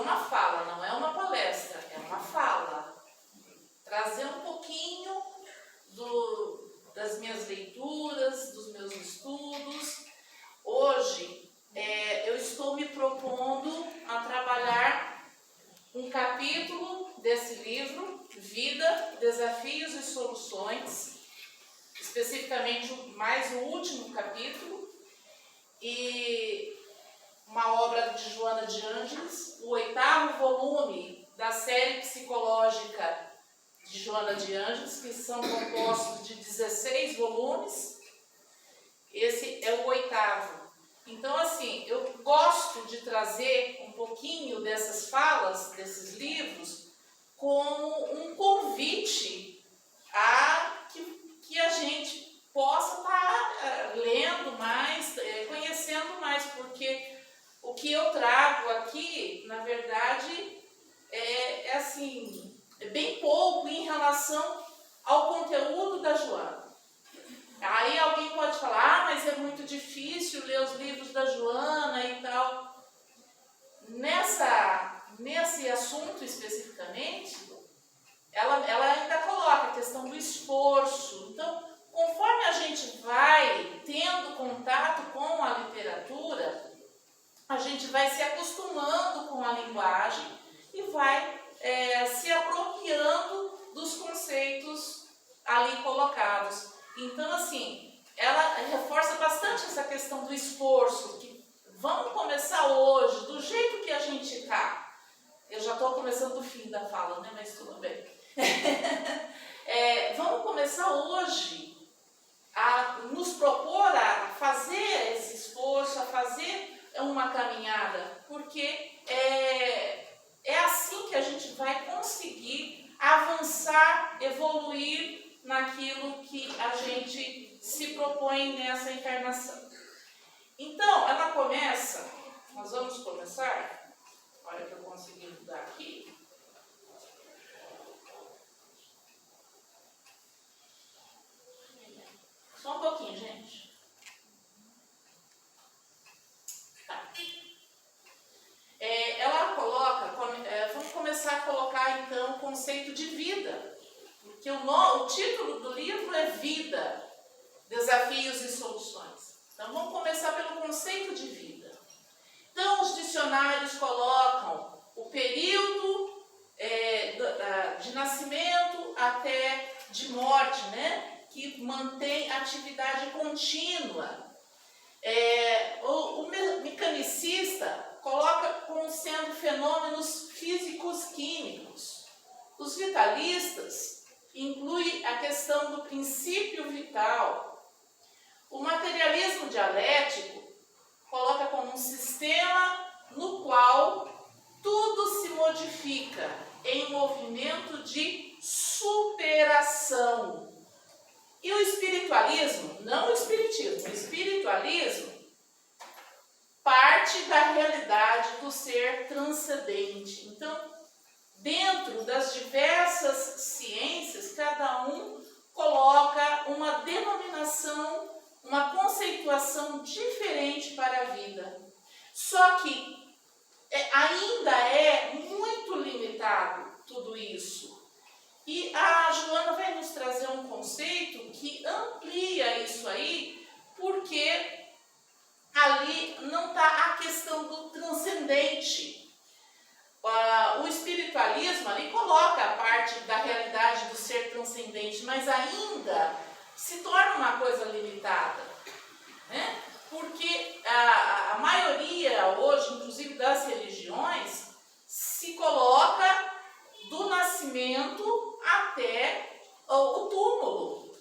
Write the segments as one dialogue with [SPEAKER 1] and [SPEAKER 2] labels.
[SPEAKER 1] uma fala, não é uma palestra, é uma fala. Trazer um pouquinho das minhas leituras, dos meus estudos. Hoje, eu estou me propondo a trabalhar um capítulo desse livro, Vida, Desafios e Soluções, especificamente mais o último capítulo, e uma obra de Joana de Ângeles, o 8º volume da série psicológica de Joana de Ângeles, que são compostos de 16 volumes. Esse é o 8º. Então, assim, eu gosto de trazer um pouquinho dessas falas, desses livros, como um convite a que a gente possa estar lendo mais, conhecendo mais, porque o que eu trago aqui, na verdade, é bem pouco em relação ao conteúdo da Joana. Aí alguém pode falar, mas é muito difícil ler os livros da Joana e tal. Nesse assunto especificamente, ela ainda coloca a questão do esforço. Então, conforme a gente vai tendo contato com a literatura, a gente vai se acostumando com a linguagem e vai se apropriando dos conceitos ali colocados. Então, assim, ela reforça bastante essa questão do esforço, que vamos começar hoje, do jeito que a gente está. Eu já estou começando o fim da fala, né? Mas tudo bem. Vamos começar hoje a nos propor a fazer esse esforço, a fazer uma caminhada, porque é assim que a gente vai conseguir avançar, evoluir naquilo que a gente se propõe nessa encarnação. Então, ela começa, nós vamos começar, olha que eu consegui mudar aqui. Só um pouquinho, gente. Tá. Ela coloca, vamos começar a colocar então o conceito de vida, porque o título do livro é Vida, Desafios e Soluções. Então vamos começar pelo conceito de vida. Então os dicionários colocam o período de nascimento até de morte, né? Que mantém atividade contínua. O mecanicista coloca como sendo fenômenos físicos-químicos. Os vitalistas incluem a questão do princípio vital. O materialismo dialético coloca como um sistema no qual tudo se modifica em movimento de superação. E o espiritualismo, não o espiritismo, o espiritualismo parte da realidade do ser transcendente. Então, dentro das diversas ciências, cada um coloca uma denominação, uma conceituação diferente para a vida. Só que ainda é muito limitado tudo isso. E a Joana vai nos trazer um conceito que amplia isso aí, porque ali não está a questão do transcendente. O espiritualismo ali coloca a parte da realidade do ser transcendente, mas ainda se torna uma coisa limitada, né? Porque a maioria hoje, inclusive das religiões, se coloca do nascimento até o túmulo.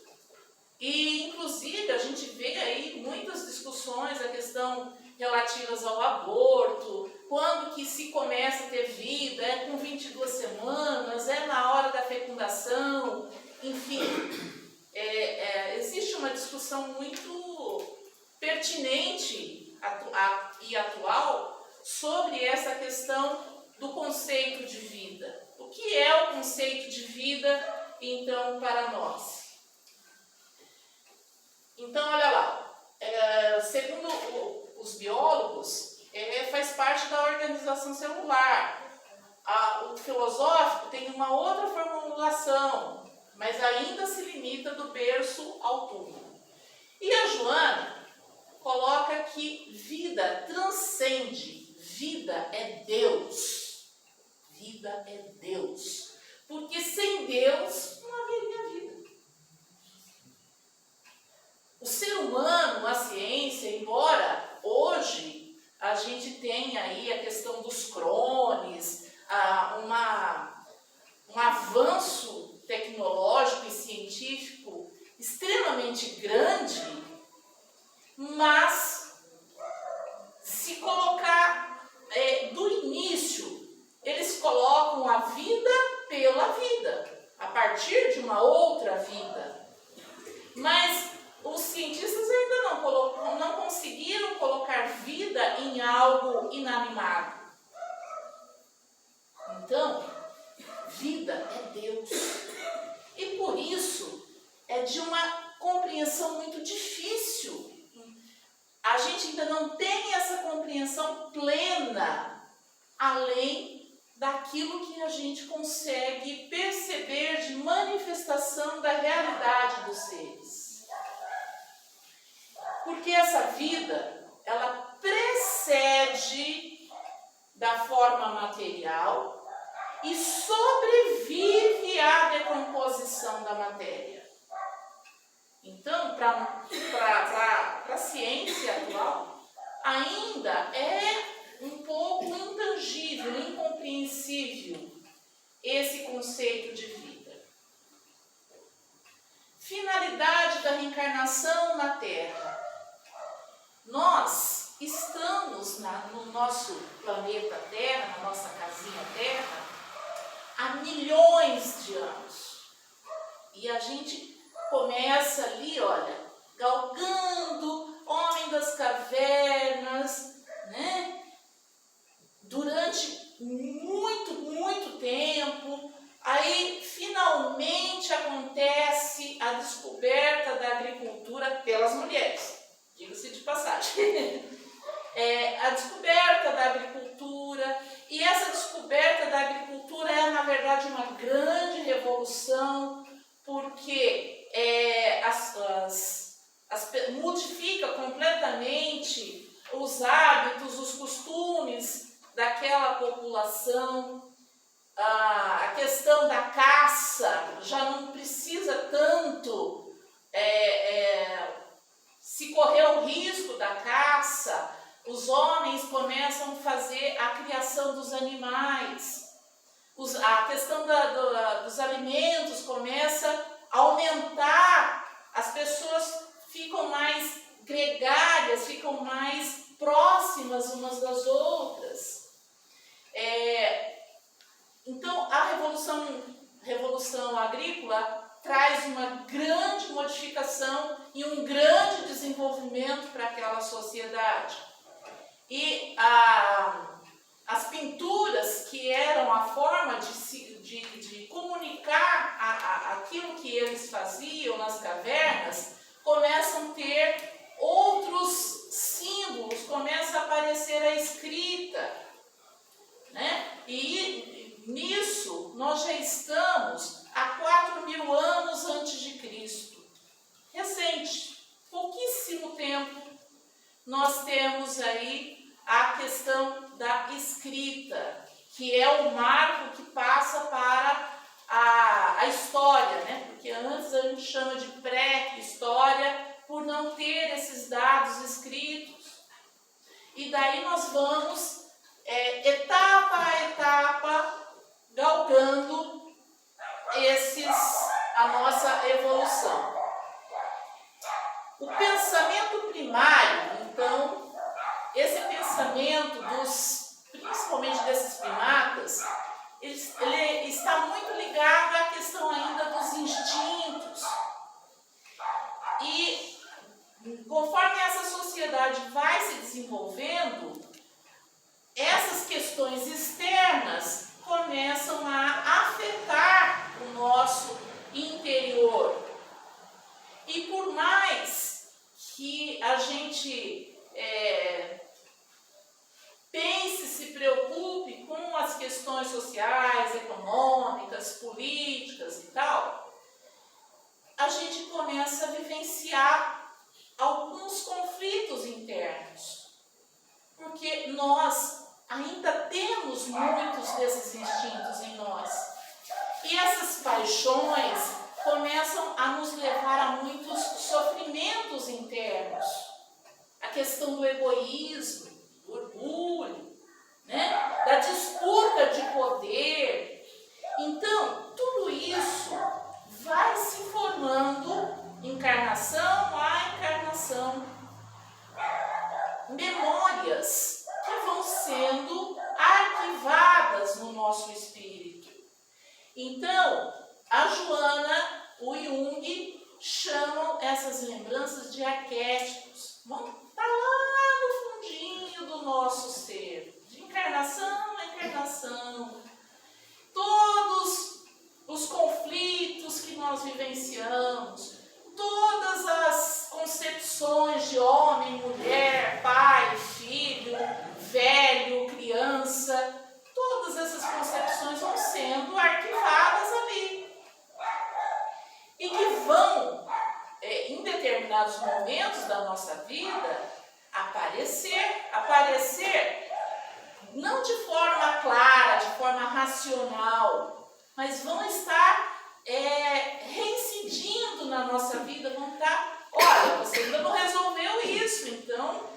[SPEAKER 1] E, inclusive, a gente vê aí muitas discussões, a questão relativas ao aborto, quando que se começa a ter vida, é com 22 semanas, é na hora da fecundação, enfim. Existe uma discussão muito pertinente e atual sobre essa questão do conceito de vida. O que é o conceito de vida, então, para nós? Então, olha lá, segundo os biólogos, faz parte da organização celular. O filosófico tem uma outra formulação, mas ainda se limita do berço ao túmulo. E a Joana coloca que vida transcende, vida é Deus. Vida é Deus. Porque sem Deus não haveria vida. O ser humano, a ciência, embora hoje a gente tenha aí a questão dos crones, um avanço tecnológico e científico extremamente grande, mas se colocar do início, eles colocam a vida pela vida, a partir de uma outra vida. Mas os cientistas ainda não conseguiram colocar vida em algo inanimado. Então, vida é Deus. E por isso é de uma compreensão muito difícil. A gente ainda não tem essa compreensão plena, além daquilo que a gente consegue perceber de manifestação da realidade dos seres. Porque essa vida, ela precede da forma material e sobrevive à decomposição da matéria. Então, para a ciência atual, ainda é um pouco intangível, incompreensível esse conceito de vida. Finalidade da reencarnação na Terra. Nós estamos no nosso planeta Terra, na nossa casinha Terra, há milhões de anos. E a gente começa ali, olha, galgando, homem das cavernas, né? Durante muito tempo. Aí, finalmente, acontece a descoberta da agricultura pelas mulheres, diga-se de passagem. A descoberta da agricultura, e essa descoberta da agricultura é, na verdade, uma grande revolução, porque modifica completamente os hábitos, os costumes daquela população. A questão da caça já não precisa tanto se correr o risco da caça. Os homens começam a fazer a criação dos animais. A questão dos alimentos começa a aumentar. As pessoas ficam mais gregárias, ficam mais próximas umas das outras. Então, a revolução agrícola traz uma grande modificação e um grande desenvolvimento para aquela sociedade. E as pinturas, que eram a forma de comunicar aquilo que eles faziam nas cavernas, começam a ter outros símbolos, começa a aparecer a escrita, né? E nisso nós já estamos há 4.000 anos antes de Cristo. Recente, pouquíssimo tempo, nós temos aí a questão da escrita, que é o marco que passa para a história, né? Porque antes a gente chama de pré-história por não ter esses dados escritos. E daí nós vamos etapa a etapa galgando a nossa evolução. O pensamento primário, então, esse pensamento principalmente desses primatas, ele está muito ligado à questão ainda dos instintos. E conforme essa sociedade vai se desenvolvendo, essas questões externas começam a afetar o nosso interior. E por mais que a gente pense, se preocupe com as questões sociais, econômicas, políticas e tal, a gente começa a vivenciar alguns conflitos internos, porque nós ainda temos muitos desses instintos em nós. E essas paixões começam a nos levar a muitos sofrimentos internos. A questão do egoísmo, do orgulho, né? Da disputa de poder. Então, tudo isso vai se formando encarnação a encarnação. Memórias que vão sendo arquivadas no nosso espírito. Então, a Joana, o Jung, chamam essas lembranças de arquétipos. Vão estar lá no fundinho do nosso ser, de encarnação a encarnação. Todos os conflitos que nós vivenciamos, todas as concepções de homem, mulher, pai, filho, velho, criança, todas essas concepções vão sendo arquivadas ali. E que vão, em determinados momentos da nossa vida, aparecer não de forma clara, de forma racional, mas vão estar reincidindo na nossa vida, vão estar, olha, você ainda não resolveu isso, então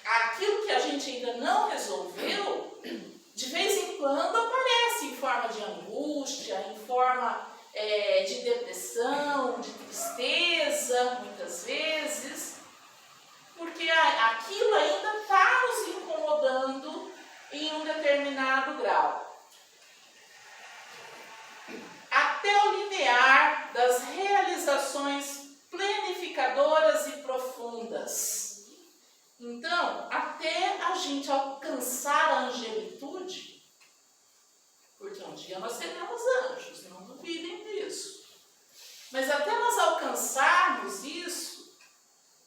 [SPEAKER 1] aquilo que a gente ainda não resolveu, de vez em quando aparece em forma de angústia, em forma de depressão, de tristeza, muitas vezes, porque aquilo ainda está nos incomodando em um determinado grau. Até o limiar das realizações planificadoras e profundas. Então, até a gente alcançar a angelitude, porque um dia nós seremos anjos, não duvidem disso. Mas até nós alcançarmos isso,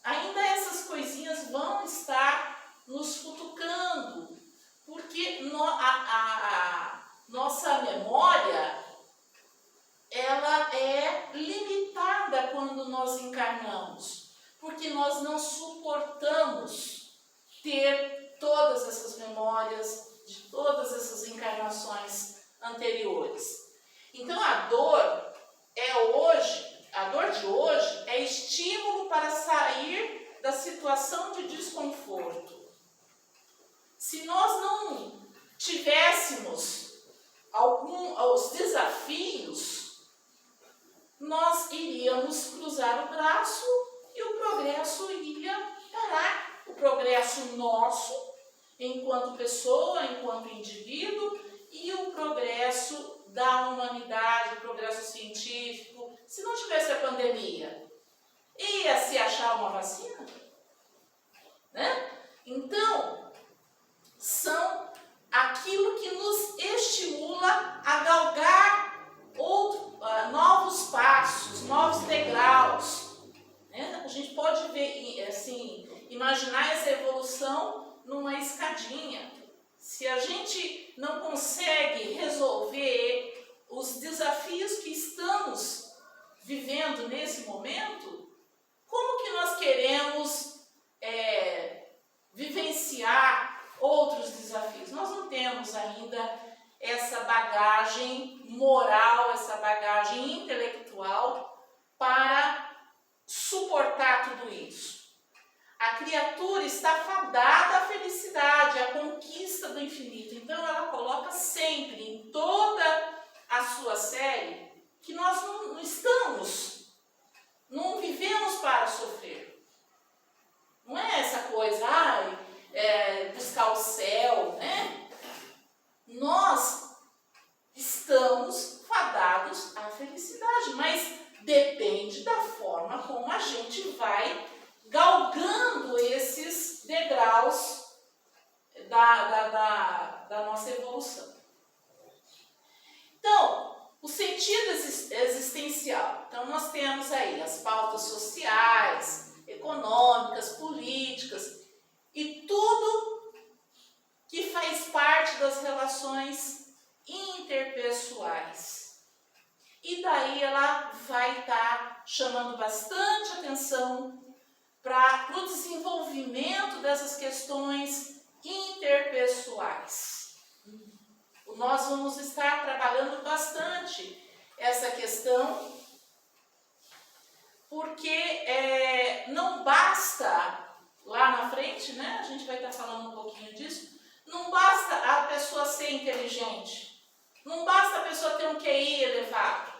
[SPEAKER 1] ainda essas coisinhas vão estar nos cutucando, porque a nossa memória, ela é limitada quando nós encarnamos, porque nós não suportamos ter todas essas memórias de todas essas encarnações anteriores. Então a dor de hoje é estímulo para sair da situação de desconforto. Se nós não tivéssemos os desafios, nós iríamos cruzar o braço e o progresso iria parar. O progresso nosso, enquanto pessoa, enquanto indivíduo, e o progresso da humanidade, o progresso científico. Se não tivesse a pandemia, ia se achar uma vacina? Né? Então, são aquilo que nos estimula a galgar novos passos, novos degraus. Né? A gente pode ver, assim, imaginar essa evolução numa escadinha. Se a gente não consegue resolver os desafios que estamos vivendo nesse momento, como que nós queremos vivenciar outros desafios? Nós não temos ainda essa bagagem moral, essa bagagem intelectual para suportar tudo isso. A criatura está fadada à felicidade, à conquista do infinito. Então ela coloca sempre em toda a sua série que nós não vivemos para sofrer. Não é essa coisa, buscar o céu, né? Nós estamos fadados à felicidade, mas depende da forma como a gente vai galgando esses degraus da nossa evolução. Então, o sentido existencial. Então, nós temos aí as pautas sociais, econômicas, políticas e tudo que atenção para o desenvolvimento dessas questões interpessoais. Nós vamos estar trabalhando bastante essa questão, porque não basta, lá na frente, né, a gente vai estar falando um pouquinho disso, não basta a pessoa ser inteligente, não basta a pessoa ter um QI elevado,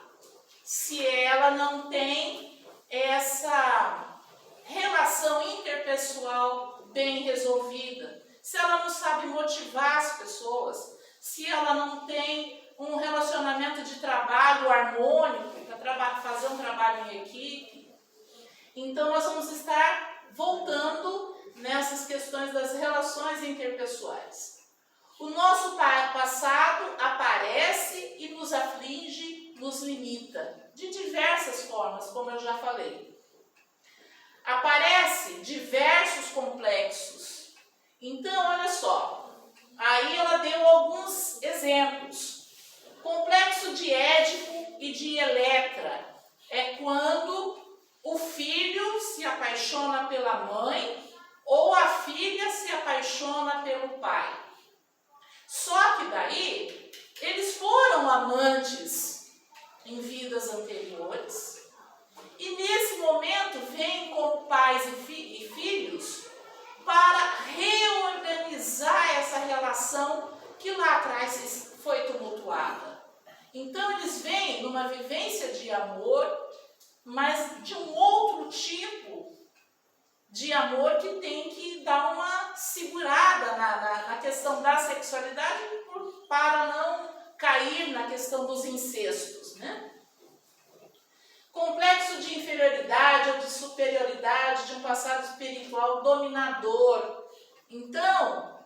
[SPEAKER 1] se ela não tem essa relação interpessoal bem resolvida, se ela não sabe motivar as pessoas, se ela não tem um relacionamento de trabalho harmônico, para fazer um trabalho em equipe. Então, nós vamos estar voltando nessas questões das relações interpessoais. O nosso passado aparece e nos aflige, nos limita, de diversas formas, como eu já falei. Aparece diversos complexos. Então, olha só, aí ela deu alguns exemplos. Complexo de Édipo e de Eletra é quando o filho se apaixona pela mãe ou a filha se apaixona pelo pai. Só que daí, eles foram amantes em vidas anteriores e nesse momento vêm como pais e filhos para reorganizar essa relação que lá atrás foi tumultuada. Então eles vêm numa vivência de amor, mas de um outro tipo de amor que tem que dar uma segurada na questão da sexualidade para não cair na questão dos incestos, né? Complexo de inferioridade ou de superioridade, de um passado espiritual dominador. Então,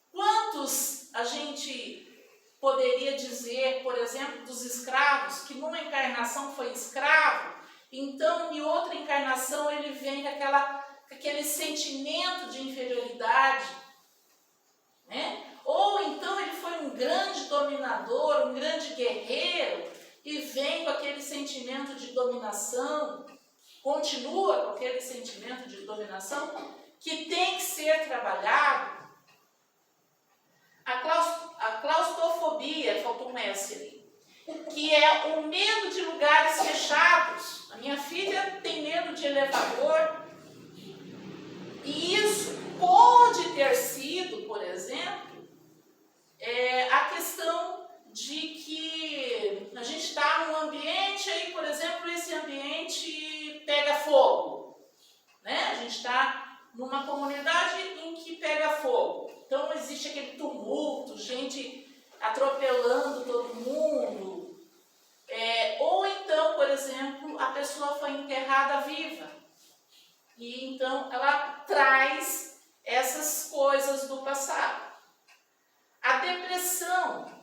[SPEAKER 1] quantos a gente poderia dizer, por exemplo, dos escravos, que numa encarnação foi escravo, então em outra encarnação ele vem com aquele sentimento de inferioridade, né? Ou então ele foi um grande dominador, um grande guerreiro, e vem com aquele sentimento de dominação, continua com aquele sentimento de dominação, que tem que ser trabalhado. A claustrofobia, faltou um S ali, que é o medo de lugares fechados. A minha filha tem medo de elevador, e isso pode ter sido, por exemplo, a questão de que a gente está num ambiente, aí, por exemplo, esse ambiente pega fogo, né? A gente está numa comunidade em que pega fogo. Então, existe aquele tumulto, gente atropelando todo mundo. Ou então, por exemplo, a pessoa foi enterrada viva. E então, ela traz essas coisas do passado. A depressão,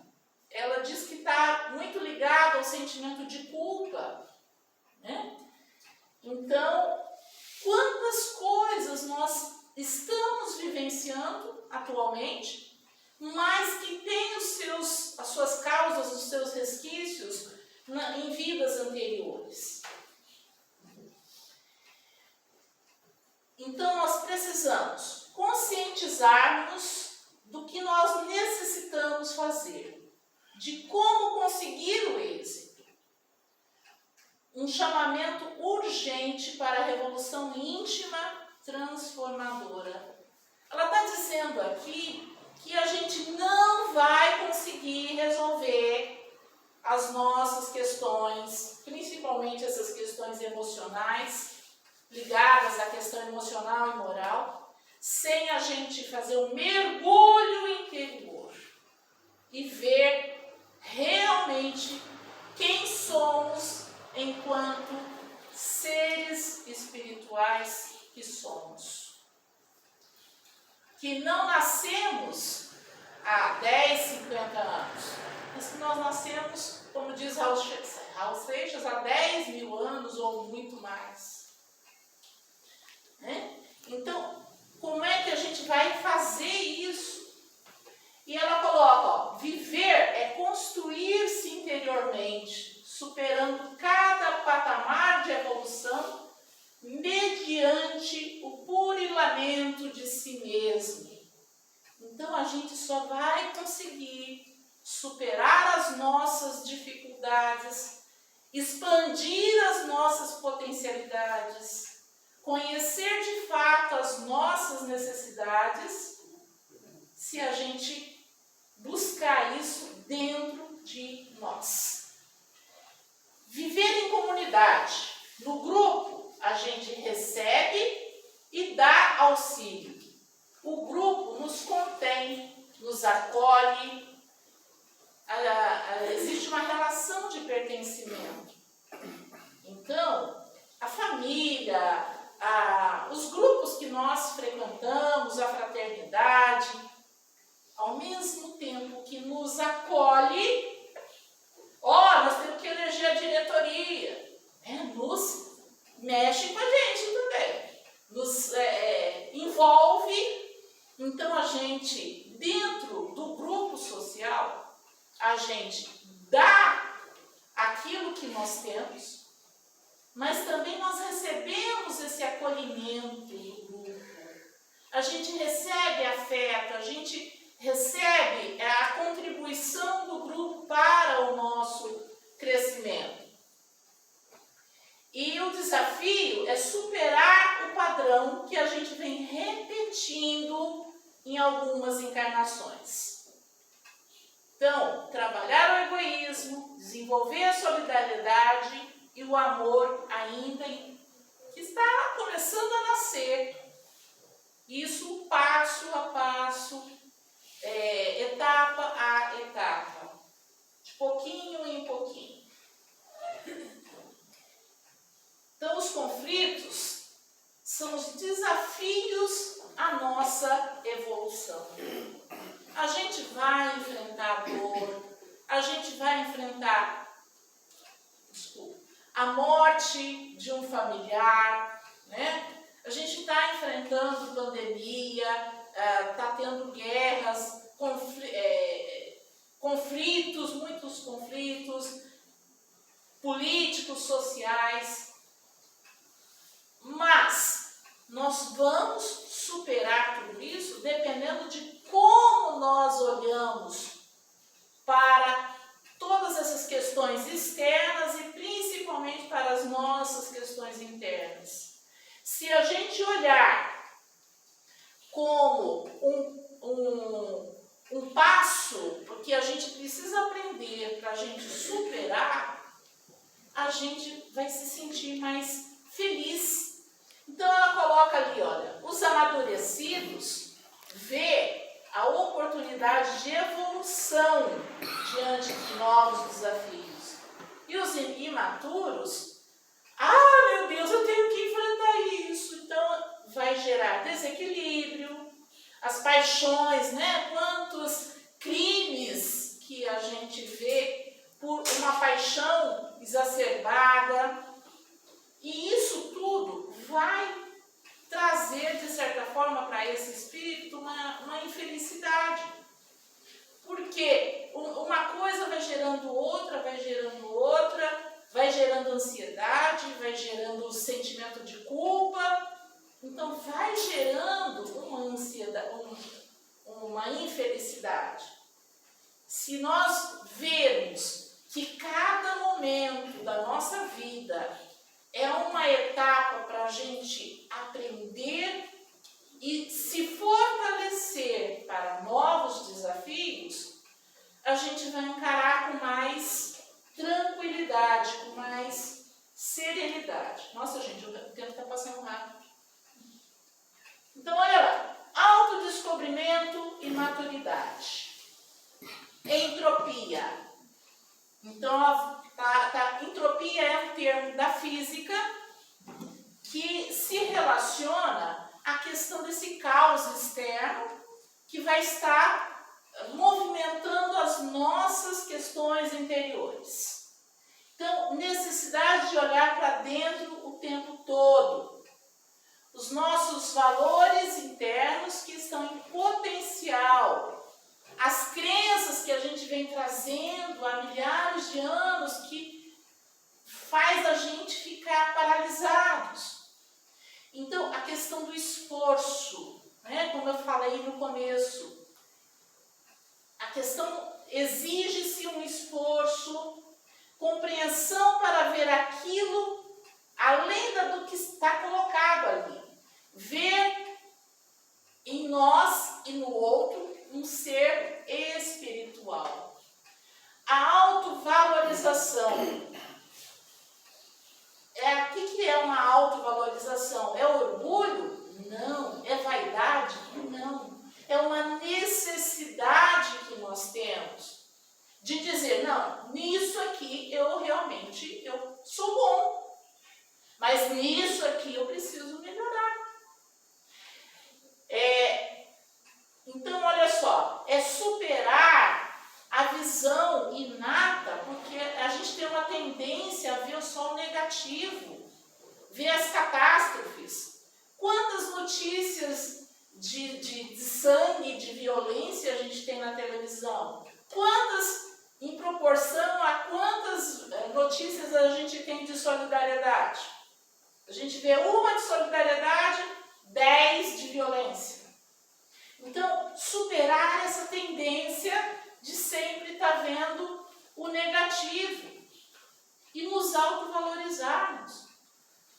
[SPEAKER 1] ela diz que está muito ligada ao sentimento de culpa, né? Então, quantas coisas nós estamos vivenciando atualmente, mas que tem as suas causas, os seus resquícios em vidas anteriores. Então, nós precisamos conscientizar-nos do que nós necessitamos fazer, de como conseguir o êxito. Um chamamento urgente para a revolução íntima transformadora. Ela está dizendo aqui que a gente não vai conseguir resolver as nossas questões, principalmente essas questões emocionais, ligadas à questão emocional e moral, sem a gente fazer um mergulho interior e ver realmente quem somos enquanto seres espirituais que somos. Que não nascemos há 10, 50 anos, mas que nós nascemos, como diz Raul Seixas, há 10 mil anos ou muito mais. Né? Então, como é que a gente vai fazer isso? E ela coloca, viver é construir-se interiormente, superando cada patamar de evolução expandir as nossas potencialidades, conhecer de fato as nossas necessidades, se a gente buscar isso dentro de nós. Viver em comunidade. No grupo, a gente recebe e dá auxílio. O grupo nos contém, nos acolhe. Existe uma relação de pertencimento. Então, a família, os grupos que nós frequentamos, a fraternidade, ao mesmo tempo que nos acolhe, nós temos que eleger a diretoria, nos mexe com a gente também, nos envolve. Então, a gente, dentro do grupo social, a gente dá aquilo que nós temos, mas também nós recebemos esse acolhimento do grupo. A gente recebe afeto, a gente recebe a contribuição do grupo para o nosso crescimento. E o desafio é superar o padrão que a gente vem repetindo em algumas encarnações. Então, trabalhar o egoísmo, desenvolver a solidariedade e o amor ainda que está começando a nascer. Isso passo a passo, etapa a etapa, de pouquinho em pouquinho. Então, os conflitos são os desafios à nossa evolução. A gente vai enfrentar dor, a gente vai enfrentar a morte de um familiar, né? A gente está enfrentando pandemia, está tendo guerras, conflitos, muitos conflitos políticos, sociais, mas nós vamos superar tudo isso dependendo de como nós olhamos para todas essas questões externas e principalmente para as nossas questões internas. Se a gente olhar como um passo, porque a gente precisa aprender para a gente superar, a gente vai se sentir mais feliz. Então ela coloca ali, olha, os amadurecidos vê a oportunidade de evolução diante de novos desafios. E os imaturos, meu Deus, eu tenho que enfrentar isso. Então vai gerar desequilíbrio, as paixões, né? Quantos crimes que a gente vê por uma paixão exacerbada. E isso tudo vai trazer, de certa forma, para esse espírito uma infelicidade. Porque uma coisa vai gerando outra, vai gerando ansiedade, vai gerando sentimento de culpa. Então, vai gerando uma ansiedade, uma infelicidade. Se nós vermos que cada momento da nossa vida é uma etapa para a gente aprender e se fortalecer para novos desafios, a gente vai encarar com mais tranquilidade, com mais serenidade. Nossa, gente, o tempo está passando rápido. Então, olha lá, autodescobrimento e maturidade. Entropia. Então, entropia é um termo da física que se relaciona à questão desse caos externo que vai estar movimentando as nossas questões interiores. Então, necessidade de olhar para dentro o tempo todo. Os nossos valores internos que estão em potencial. As crenças que a gente vem trazendo há milhares de anos que faz a gente ficar paralisados. Então, a questão do esforço, né? Como eu falei no começo, a questão exige-se um esforço compreensão para ver aquilo além do que está colocado ali. Ver em nós e no outro um ser espiritual. A autovalorização. O que é uma autovalorização? É orgulho? Não. É vaidade? Não. É uma necessidade que nós temos de dizer, não, nisso aqui eu sou bom, mas nisso aqui eu preciso melhorar. Então, olha só, é superar a visão inata, porque a gente tem uma tendência a ver só o negativo, ver as catástrofes. Quantas notícias de sangue, de violência a gente tem na televisão? Quantas, em proporção a quantas notícias a gente tem de solidariedade? A gente vê uma de solidariedade, 10 de violência. Então, superar essa tendência de sempre estar vendo o negativo e nos autovalorizarmos.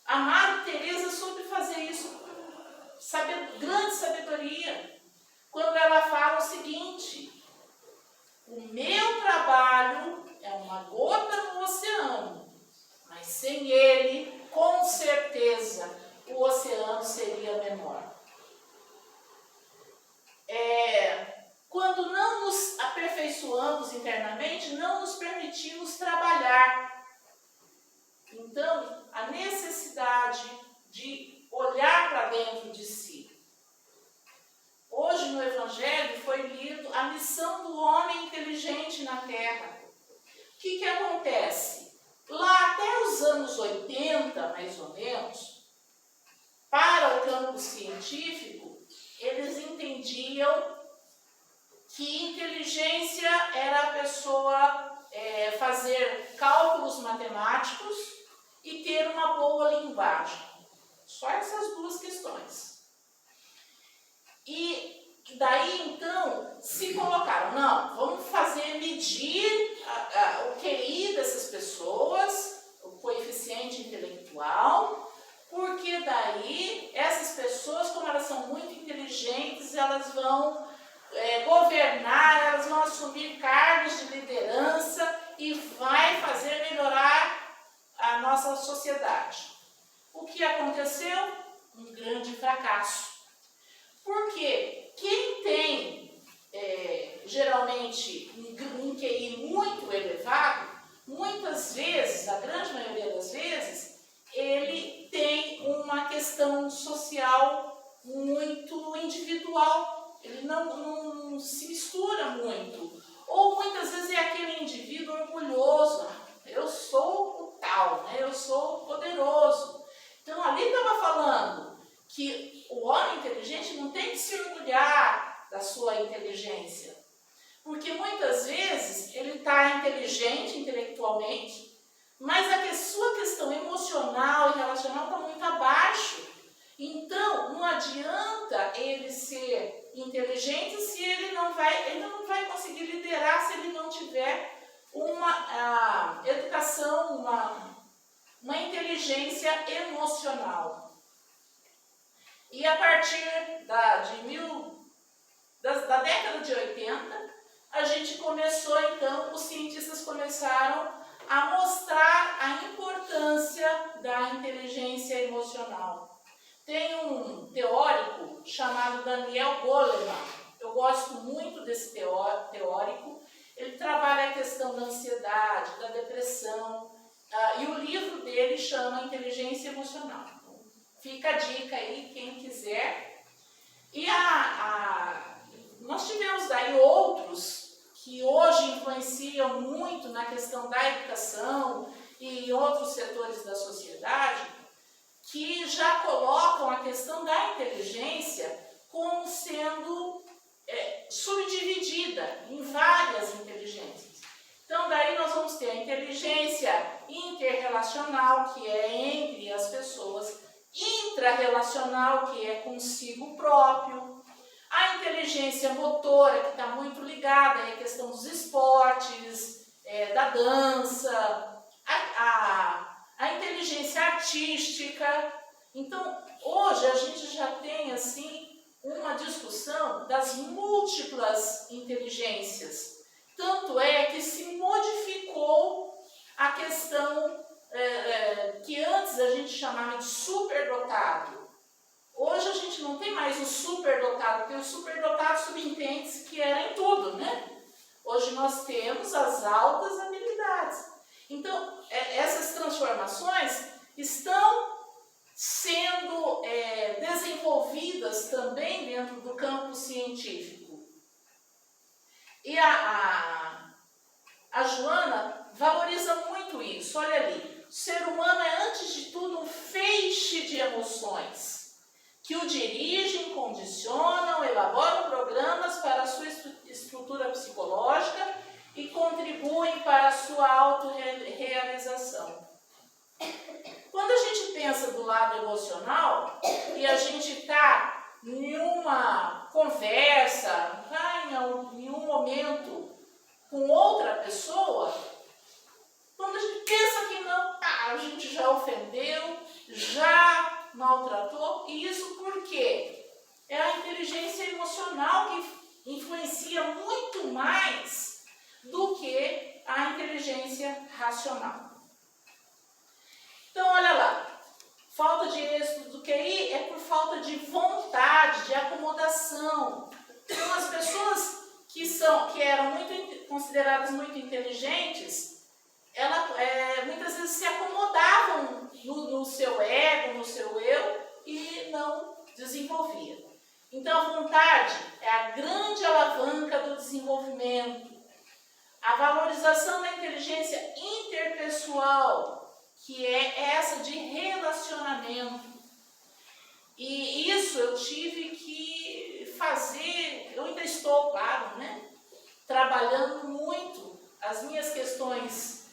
[SPEAKER 1] A Madre Teresa soube fazer isso, grande sabedoria, quando ela fala o seguinte: o meu trabalho é uma gota no oceano, mas sem ele, com certeza, o oceano seria menor. Quando não nos aperfeiçoamos internamente, não nos permitimos trabalhar. Então, a necessidade de olhar para dentro de si. Hoje no Evangelho foi lido a missão do homem inteligente na Terra. O que acontece? Lá até os anos 80, mais ou menos, para o campo científico, eles entendiam que inteligência era a pessoa fazer cálculos matemáticos e ter uma boa linguagem. Só essas duas questões. E daí, então, se colocaram, não, vamos medir o QI dessas pessoas, o coeficiente intelectual, porque daí essas pessoas, como elas são muito inteligentes, elas vão governar, elas vão assumir cargos de liderança e vai fazer melhorar a nossa sociedade. O que aconteceu? Um grande fracasso. Porque quem tem, geralmente, um QI muito elevado, muitas vezes, a grande maioria das vezes, ele tem uma questão social muito individual. Ele não se mistura muito. Ou muitas vezes é aquele indivíduo orgulhoso. Eu sou o tal, né? Eu sou poderoso. Então ali estava falando que o homem inteligente não tem que se orgulhar da sua inteligência. Porque muitas vezes ele está inteligente intelectualmente, mas a sua questão emocional e relacional está muito abaixo. Então, não adianta ele ser inteligente se ele não vai conseguir liderar se ele não tiver uma educação, uma inteligência emocional. E a partir da década de 80, a gente começou, então, os cientistas começaram a mostrar a importância da inteligência emocional. Tem um teórico chamado Daniel Goleman. Eu gosto muito desse teórico. Ele trabalha a questão da ansiedade, da depressão, e o livro dele chama Inteligência Emocional. Então, fica a dica aí, quem quiser. E nós tivemos daí outros que hoje influenciam muito na questão da educação e outros setores da sociedade, que já colocam a questão da inteligência como sendo subdividida em várias inteligências. Então, daí nós vamos ter a inteligência interrelacional, que é entre as pessoas, intrarrelacional, que é consigo próprio, a inteligência motora, que está muito ligada à questão dos esportes, da dança, a inteligência artística. Então, hoje a gente já tem assim uma discussão das múltiplas inteligências. Tanto é que se modificou a questão que antes a gente chamava de superdotado. Hoje a gente não tem mais o superdotado, porque o superdotado subentende-se que era em tudo, né? Hoje nós temos as altas habilidades. Então, essas transformações estão sendo desenvolvidas também dentro do campo científico. E a Joana valoriza muito isso. Olha ali, o ser humano é antes de tudo um feixe de emoções que o dirigem, condicionam, elaboram programas para a sua estrutura psicológica e contribuem para a sua autorrealização. Quando a gente pensa do lado emocional e a gente está em uma conversa, em um momento com outra pessoa, quando a gente pensa que não, a gente já ofendeu, já maltratou, e isso por quê? É a inteligência emocional que influencia muito mais do que a inteligência racional. Então, olha lá, falta de êxito do QI é por falta de vontade, de acomodação. Então, as pessoas que eram consideradas muito inteligentes, muitas vezes se acomodavam no seu ego, no seu eu, e não desenvolviam. Então, a vontade é a grande alavanca do desenvolvimento. A valorização da inteligência interpessoal, que é essa de relacionamento. E isso eu tive que fazer, eu ainda estou, claro, né, trabalhando muito as minhas questões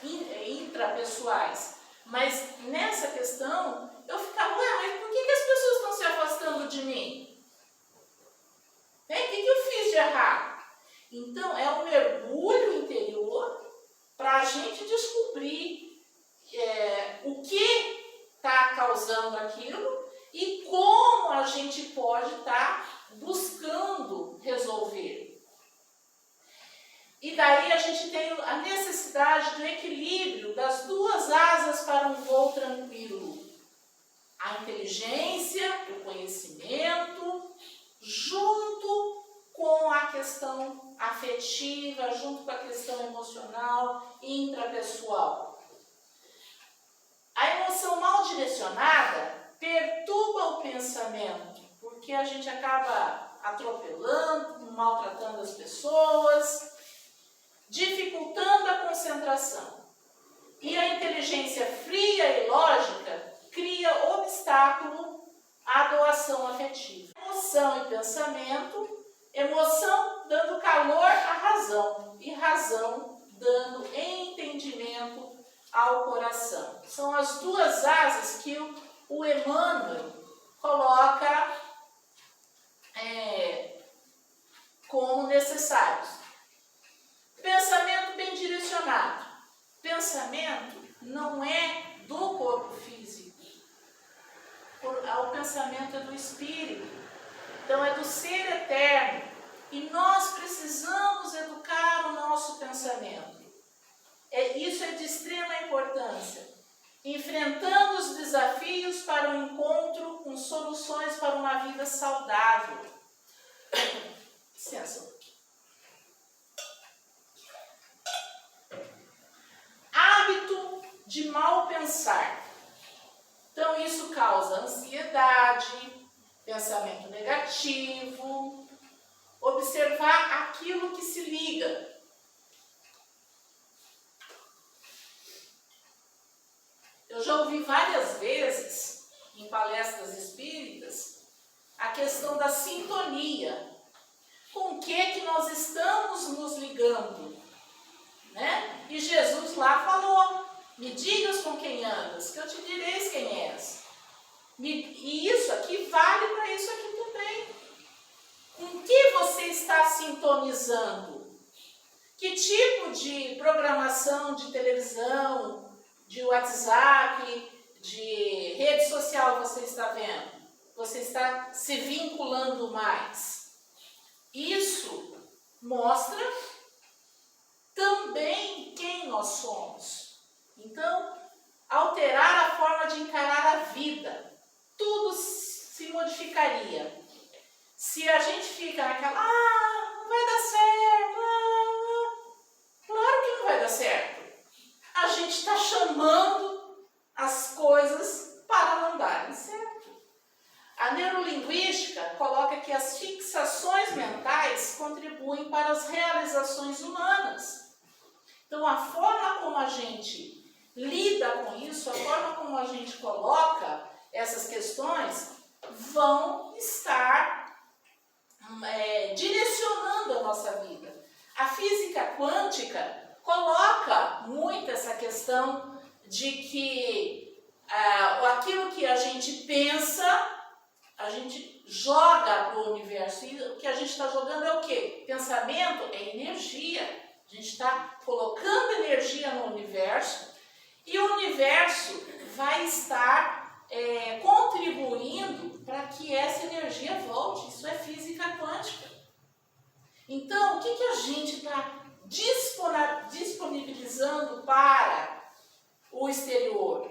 [SPEAKER 1] intrapessoais. Mas nessa questão, eu ficava, mas por que as pessoas estão se afastando de mim? O que eu fiz de errado? Então, é um mergulho interior para a gente descobrir o que está causando aquilo e como a gente pode estar buscando resolver. E daí a gente tem a necessidade do equilíbrio das duas asas para um voo tranquilo. A inteligência, o conhecimento, junto com a questão afetiva, junto com a questão emocional e intrapessoal. A emoção mal direcionada perturba o pensamento, porque a gente acaba atropelando, maltratando as pessoas, dificultando a concentração. E a inteligência fria e lógica cria obstáculo à doação afetiva. Emoção e pensamento, emoção dando calor à razão e razão dando entendimento ao coração. São as duas asas que o Emmanuel coloca como necessários. Pensamento bem direcionado. Pensamento não é do corpo físico. O pensamento é do espírito. Então é do ser eterno. E nós precisamos educar o nosso pensamento. Isso é de extrema importância. Enfrentando os desafios para o encontro com soluções para uma vida saudável. Licença. Hábito de mal pensar. Então, isso causa ansiedade, pensamento negativo, observar aquilo que se liga. Eu já ouvi várias vezes, em palestras espíritas, a questão da sintonia. Com o que nós estamos nos ligando? Né? E Jesus lá falou, me digas com quem andas, que eu te direis quem és. E isso aqui vale para isso aqui também. Com que você está sintonizando? Que tipo de programação de televisão, de WhatsApp, de rede social você está vendo? Você está se vinculando mais? Isso mostra também quem nós somos. Então, alterar a forma de encarar a vida, tudo se modificaria. Se a gente fica naquela, não vai dar certo, claro que não vai dar certo. A gente está chamando as coisas para não darem certo. A neurolinguística coloca que as fixações mentais contribuem para as realizações humanas. Então, a forma como a gente lida com isso, a forma como a gente coloca essas questões, vão estar direcionando a nossa vida. A física quântica coloca muito essa questão de que aquilo que a gente pensa, a gente joga para o universo. E o que a gente está jogando é o quê? Pensamento é energia. A gente está colocando energia no universo e o universo vai estar contribuindo para que essa energia volte. Isso é física quântica. Então, o que a gente está disponibilizando para o exterior?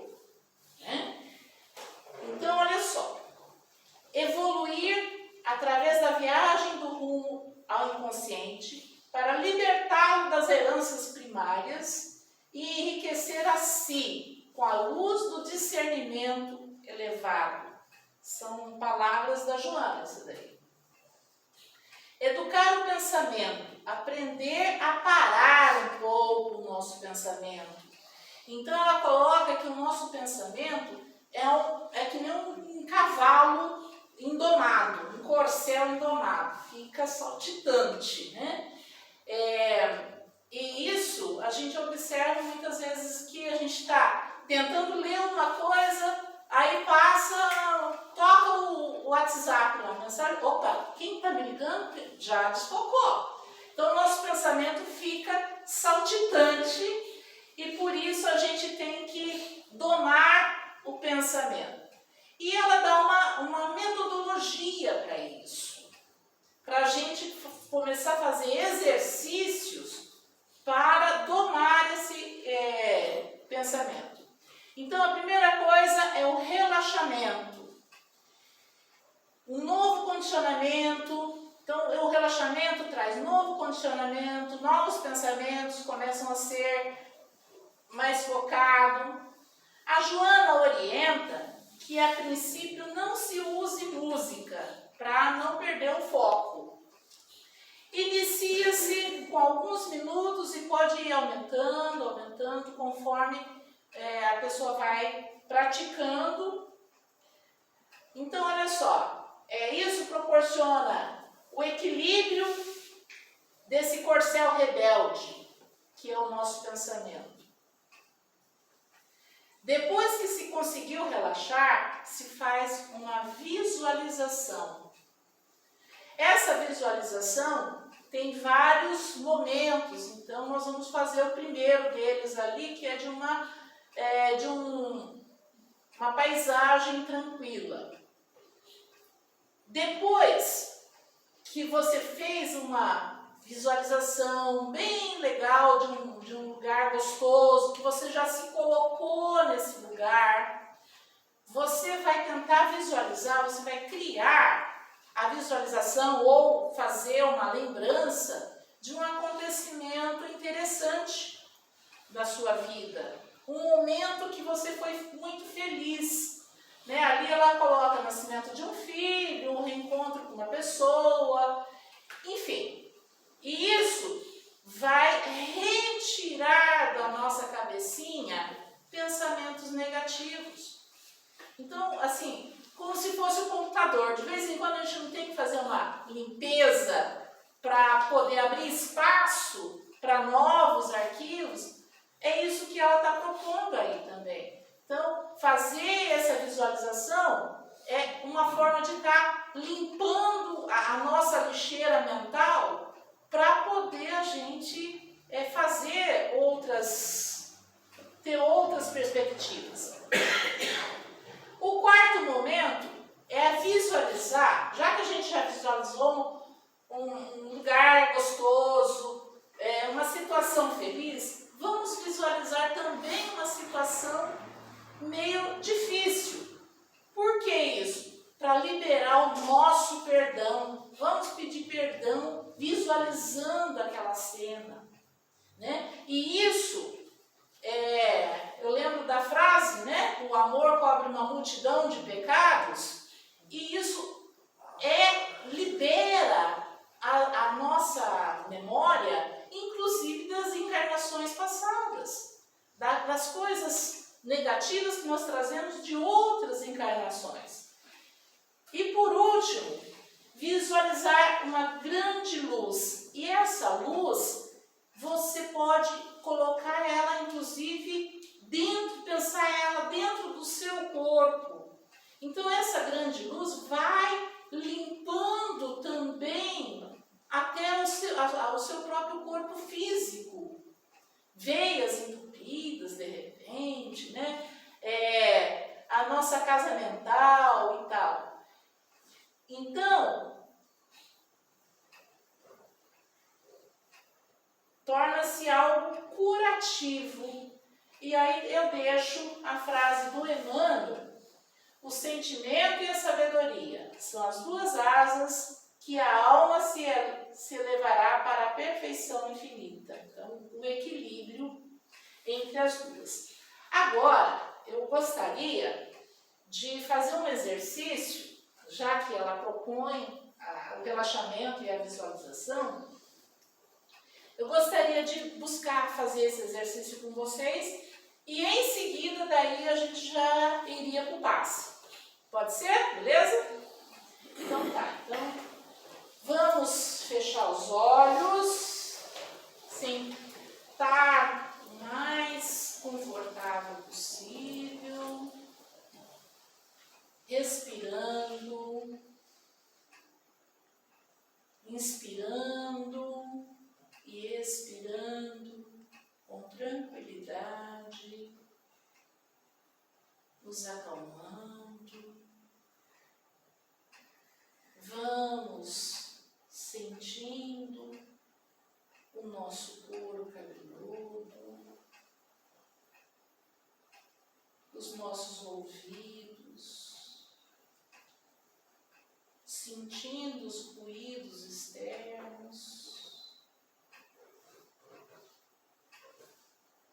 [SPEAKER 1] Então, olha só. Evoluir através da viagem do rumo ao inconsciente para libertá-lo das heranças primárias e enriquecer a si com a luz do discernimento elevado. São palavras da Joana, isso daí. Educar o pensamento, aprender a parar um pouco o nosso pensamento. Então ela coloca que o nosso pensamento é que nem um cavalo indomado, um corcel indomado, fica saltitante, né? E isso a gente observa muitas vezes que a gente está tentando ler uma coisa, aí toca o WhatsApp lá, mensagem, opa, quem está me ligando já desfocou. Então o nosso pensamento fica saltitante e por isso a gente tem que domar o pensamento. E ela dá uma metodologia para isso, para a gente começar a fazer exercícios para domar esse pensamento. Então, a primeira coisa é o relaxamento. Um novo condicionamento. Então, o relaxamento traz novo condicionamento, novos pensamentos começam a ser mais focados. A Joana orienta que a princípio não se use música para não perder o foco. Inicia-se com alguns minutos e pode ir aumentando conforme a pessoa vai praticando. Então, olha só, isso proporciona o equilíbrio desse corcel rebelde, que é o nosso pensamento. Depois que se conseguiu relaxar, se faz uma visualização. Essa visualização tem vários momentos, então nós vamos fazer o primeiro deles ali, que é de uma paisagem tranquila. Depois que você fez uma visualização bem legal de um lugar gostoso, que você já se colocou nesse lugar, você vai tentar visualizar, você vai criar a visualização ou fazer uma lembrança de um acontecimento interessante da sua vida. Um momento que você foi muito feliz. Né? Ali ela coloca o nascimento de um filho, um reencontro com uma pessoa, enfim. E isso vai retirar da nossa cabecinha pensamentos negativos. Então, assim, como se fosse um computador. De vez em quando a gente não tem que fazer uma limpeza para poder abrir espaço para novos arquivos. É isso que ela está propondo aí também. Então, fazer essa visualização é uma forma de estar limpando a nossa lixeira mental para poder a gente ter outras perspectivas. O quarto momento é visualizar, já que a gente já visualizou um lugar gostoso, uma situação feliz, vamos visualizar também uma situação meio difícil. Por que isso? Para liberar o nosso perdão. Vamos pedir perdão visualizando aquela cena, né? E isso, eu lembro da frase, né? O amor cobre uma multidão de pecados. E isso libera a nossa memória, inclusive das encarnações passadas, das coisas negativas que nós trazemos de outras encarnações. E por último, visualizar uma grande luz. E essa luz, você pode colocar ela, inclusive, pensar ela dentro do seu corpo. Então, essa grande luz vai limpando também até o seu próprio corpo físico. Veias entupidas, de repente, né? A nossa casa mental e tal. Então, torna-se algo curativo. E aí eu deixo a frase do Emmanuel: o sentimento e a sabedoria são as duas asas que a alma se elevará para a perfeição infinita. Então, o equilíbrio entre as duas. Agora, eu gostaria de fazer um exercício, já que ela propõe o relaxamento e a visualização. Eu gostaria de buscar fazer esse exercício com vocês e em seguida daí a gente já iria para o passe. Pode ser? Beleza? Então tá. Então vamos fechar os olhos, sentar o mais confortável possível, respirando, inspirando e expirando com tranquilidade, nos acalmando. Vamos sentindo o nosso couro cabeludo, os nossos ouvidos, sentindo os ruídos externos,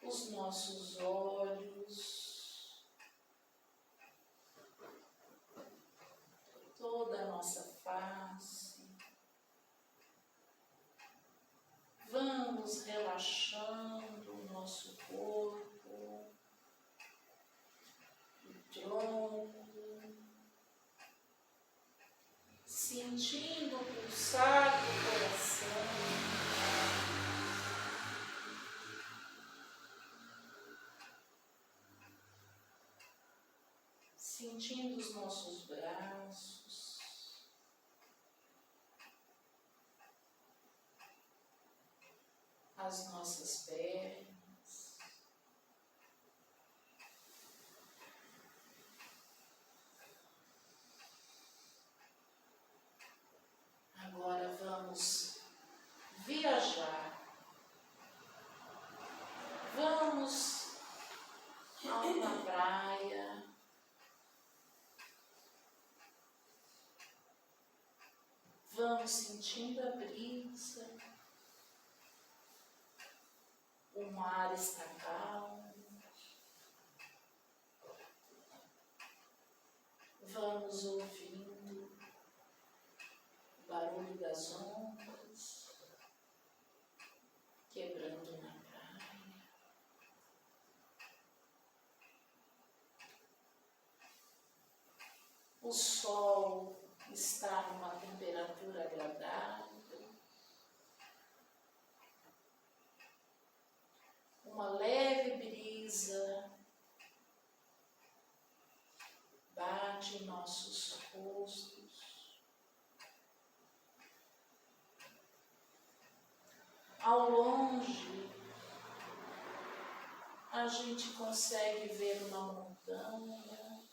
[SPEAKER 1] os nossos olhos, toda a nossa face. Vamos relaxando o nosso corpo, o tronco, sentindo o pulsar do coração. Sentindo os nossos braços, as nossas pernas, agora vamos viajar, vamos a uma praia, vamos sentindo a brisa, o mar está calmo, vamos ouvindo o barulho das ondas quebrando na praia. O sol está numa temperatura agradável. Uma leve brisa bate em nossos rostos. Ao longe longe, a gente consegue ver uma montanha,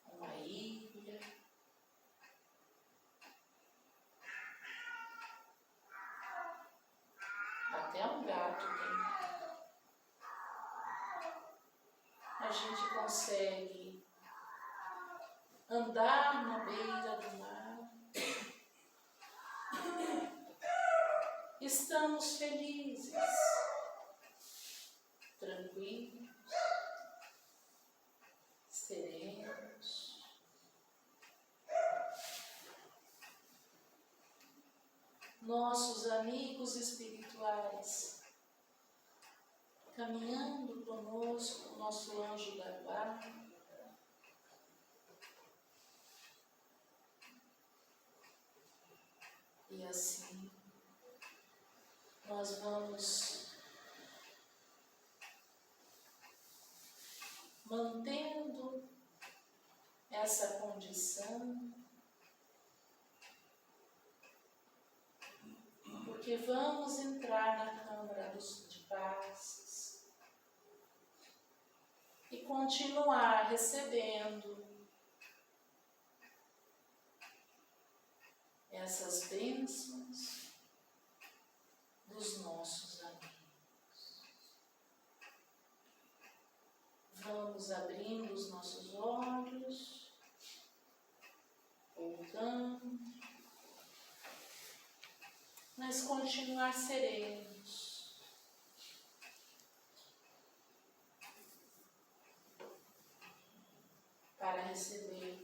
[SPEAKER 1] uma ilha, até um gato tem. A gente consegue andar na beira do mar. Estamos felizes, tranquilos, serenos. Nossos amigos espirituais caminhando conosco, nosso anjo da guarda. E assim nós vamos mantendo essa condição, porque vamos entrar na Câmara de Paz e continuar recebendo essas bênçãos dos nossos amigos. Vamos abrindo os nossos olhos, voltando, mas continuar serenos. Para receber